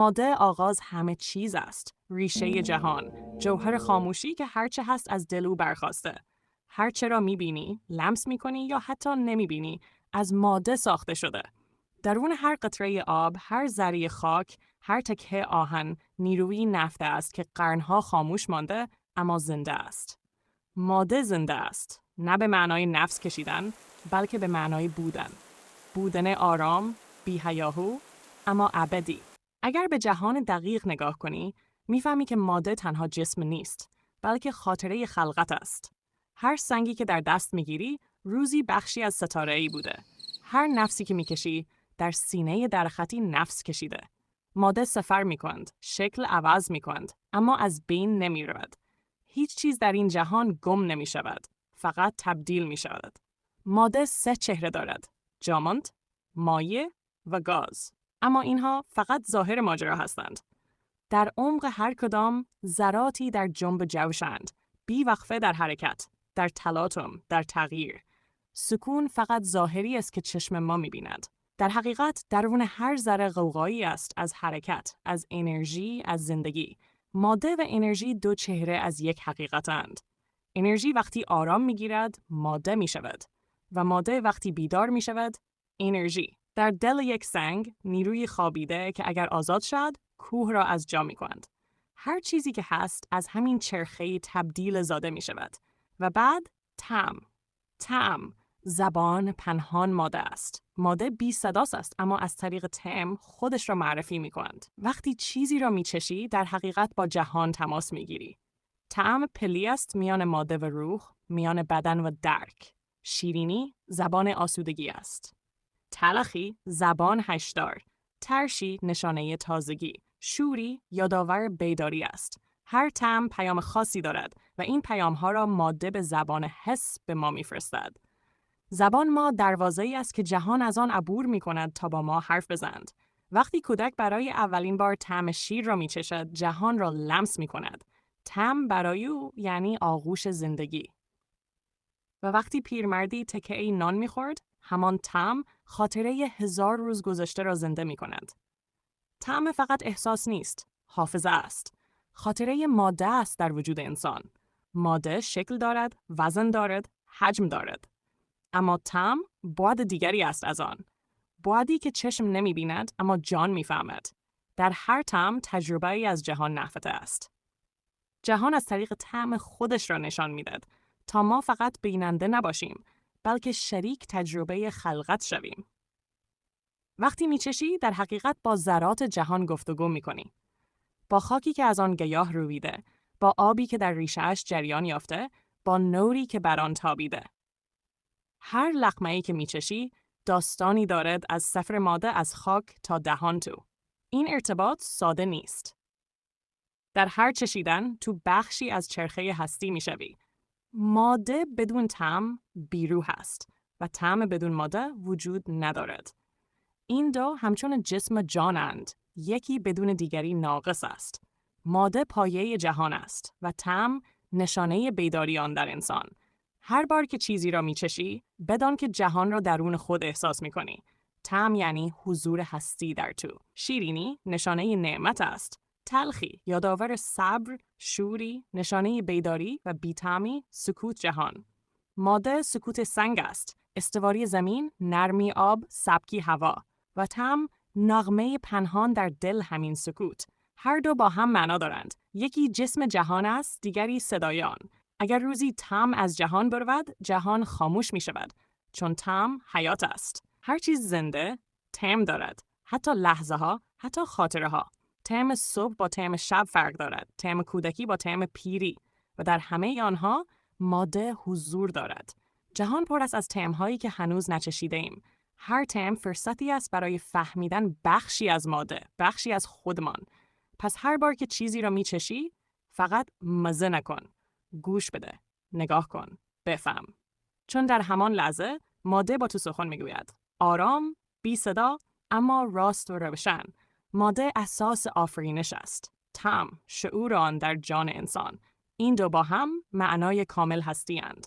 ماده آغاز همه چیز است. ریشه جهان، جوهر خاموشی که هرچه هست از دل او برخاسته. هرچه را می‌بینی، لمس می‌کنی یا حتی نمی‌بینی، از ماده ساخته شده. درون هر قطره آب، هر ذره خاک، هر تکه آهن، نیرویی نفته است که قرنها خاموش مانده اما زنده است. ماده زنده است، نه به معنای نفس کشیدن، بلکه به معنای بودن. بودن آرام، بی‌هیاهو، اما ابدی. اگر به جهان دقیق نگاه کنی، میفهمی که ماده تنها جسم نیست، بلکه خاطره خلقت است. هر سنگی که در دست میگیری، روزی بخشی از ستاره‌ای بوده. هر نفسی که میکشی، در سینه درختی نفس کشیده. ماده سفر میکند، شکل عوض میکند، اما از بین نمیرود. هیچ چیز در این جهان گم نمیشود، فقط تبدیل میشود. ماده 3 چهره دارد: جامند، مایع و گاز. اما اینها فقط ظاهر ماجرا هستند. در عمق هر کدام ذراتی در جنب جوشند، بی‌وقفه در حرکت، در تلاطم، در تغییر. سکون فقط ظاهری است که چشم ما می‌بیند. در حقیقت درون هر ذره غوغایی است، از حرکت، از انرژی، از زندگی. ماده و انرژی 2 چهره از یک حقیقتند. انرژی وقتی آرام می‌گیرد، ماده می‌شود و ماده وقتی بیدار می‌شود، انرژی. در دل یک سنگ نیروی خوابیده که اگر آزاد شد، کوه را از جا می‌کند. هر چیزی که هست از همین چرخه تبدیل زاده می‌شود. و بعد طعم، زبان پنهان ماده است. ماده بی صداست است، اما از طریق طعم خودش را معرفی می‌کند. وقتی چیزی را می‌چشی، در حقیقت با جهان تماس می‌گیری. طعم پلی است میان ماده و روح، میان بدن و درک. شیرینی زبان آسودگی است. تلخی زبان هشدار. ترشی نشانه تازگی. شوری یادآور بیداری است. هر طعم پیام خاصی دارد و این پیام‌ها را ماده به زبان حس به ما می‌فرستد. زبان ما دروازه‌ای است که جهان از آن عبور می‌کند تا با ما حرف بزند. وقتی کودک برای اولین بار طعم شیر را می‌چشد، جهان را لمس می‌کند. طعم برای او یعنی آغوش زندگی. و وقتی پیرمردی تکه‌ای نان می‌خورد، همان طعم خاطره 1000 روز گذشته را زنده می‌کند. طعم فقط احساس نیست، حافظه است. خاطره ماده است در وجود انسان. ماده شکل دارد، وزن دارد، حجم دارد. اما طعم بعد دیگری است از آن. بعدی که چشم نمی‌بیند اما جان می‌فهمد. در هر طعم تجربه‌ای از جهان نهفته است. جهان از طریق طعم خودش را نشان می‌دهد تا ما فقط بیننده نباشیم، بلکه شریک تجربه خلقت شویم. وقتی میچشی، در حقیقت با ذرات جهان گفتگو میکنی. با خاکی که از آن گیاه رویده، با آبی که در ریشه‌اش جریان یافته، با نوری که بر آن تابیده. هر لقمه‌ای که میچشی، داستانی دارد از صفر ماده از خاک تا دهان تو. این ارتباط ساده نیست. در هر چشیدن تو بخشی از چرخه هستی میشوی. ماده بدون طعم بیروح است و طعم بدون ماده وجود ندارد. این دو همچون جسم جانند، یکی بدون دیگری ناقص است. ماده پایه جهان است و طعم نشانه بیداری آن در انسان. هر بار که چیزی را میچشی، بدان که جهان را درون خود احساس میکنی. طعم یعنی حضور هستی در تو. شیرینی نشانه نعمت است. تلخی یادآور صبر، شوری نشانه بیداری و بی‌طعمی سکوت جهان. ماده سکوت سنگ است. استواری زمین، نرمی آب، سبکی هوا. و طعم نغمه پنهان در دل همین سکوت. هر دو با هم معنا دارند. یکی جسم جهان است، دیگری صدای آن. اگر روزی طعم از جهان برود، جهان خاموش می شود. چون طعم حیات است. هر چیز زنده طعم دارد. حتی لحظه ها، حتی خاطره ها. طعم صبح با طعم شب فرق دارد. طعم کودکی با طعم پیری. و در همه آنها ماده حضور دارد. جهان پر است از طعم‌هایی که هنوز نچشیده ایم. هر طعم فرصتی است برای فهمیدن بخشی از ماده، بخشی از خودمان. پس هر بار که چیزی را میچشی، فقط مزه نکن. گوش بده. نگاه کن. بفهم. چون در همان لحظه ماده با تو سخن میگوید. آرام، بی صدا، اما راست و روشن. ماده اساس آفرینش است. طعم، شعور آن در جان انسان. این دو با هم معنای کامل هستی اند.